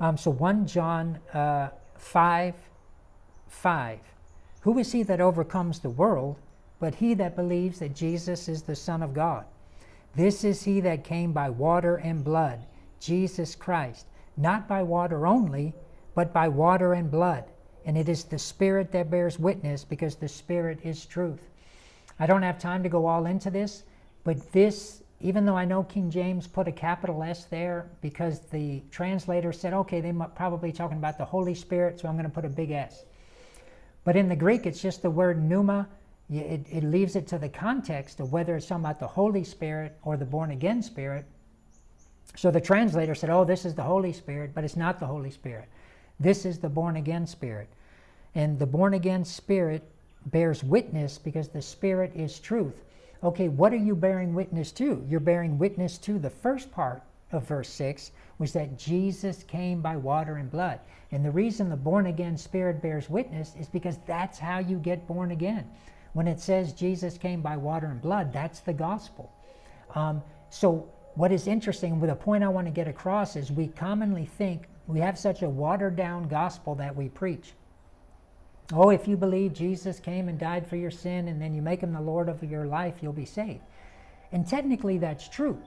So 1 John 5:5. Who is he that overcomes the world, but he that believes that Jesus is the Son of God? This is he that came by water and blood, Jesus Christ, not by water only, but by water and blood. And it is the Spirit that bears witness, because the Spirit is truth. I don't have time to go all into this, but this, even though I know King James put a capital S there because the translator said, okay, they might probably talking about the Holy Spirit, so I'm going to put a big S. But in the Greek, it's just the word pneuma. It leaves it to the context of whether it's talking about the Holy Spirit or the born-again Spirit. So the translator said, oh, this is the Holy Spirit, but it's not the Holy Spirit. This is the born-again Spirit. And the born-again Spirit bears witness because the Spirit is truth. Okay, what are you bearing witness to? You're bearing witness to the first part of verse 6, was that Jesus came by water and blood. And the reason the born-again Spirit bears witness is because that's how you get born again. When it says Jesus came by water and blood, that's the gospel. So what is interesting, with a point I want to get across, is we commonly think we have such a watered-down gospel that we preach. Oh, if you believe Jesus came and died for your sin and then you make him the Lord of your life, you'll be saved. And technically that's true.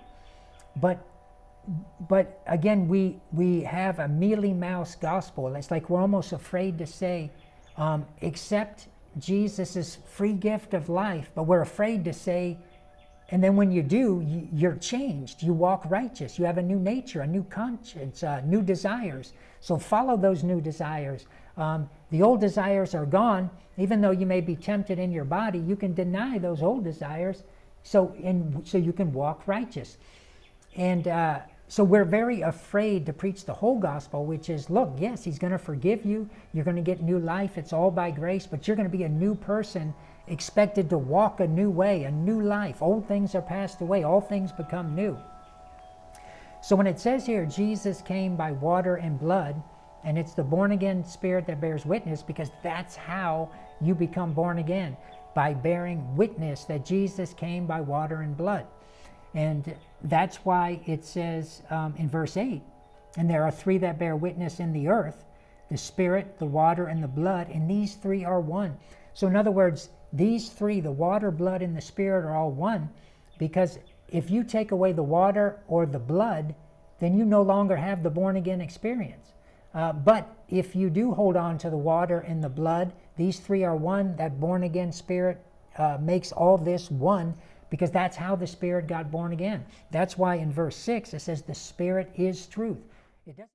But again, we have a mealy-mouse gospel. It's like we're almost afraid to say, accept Jesus' free gift of life, but we're afraid to say, and then when you do, you're changed. You walk righteous. You have a new nature, a new conscience, new desires. So follow those new desires. The old desires are gone. Even though you may be tempted in your body, you can deny those old desires so you can walk righteous. And so we're very afraid to preach the whole gospel, which is, look, yes, he's going to forgive you. You're going to get new life. It's all by grace, but you're going to be a new person, expected to walk a new way, a new life. Old things are passed away. All things become new. So when it says here, Jesus came by water and blood, and it's the born-again Spirit that bears witness, because that's how you become born again, by bearing witness that Jesus came by water and blood. And that's why it says in verse 8, and there are three that bear witness in the earth, the Spirit, the water, and the blood, and these three are one. So in other words, these three, the water, blood, and the Spirit, are all one, because if you take away the water or the blood, then you no longer have the born-again experience. But if you do hold on to the water and the blood, these three are one. That born-again Spirit makes all this one, because that's how the Spirit got born again. That's why in verse 6 it says the Spirit is truth. It doesn't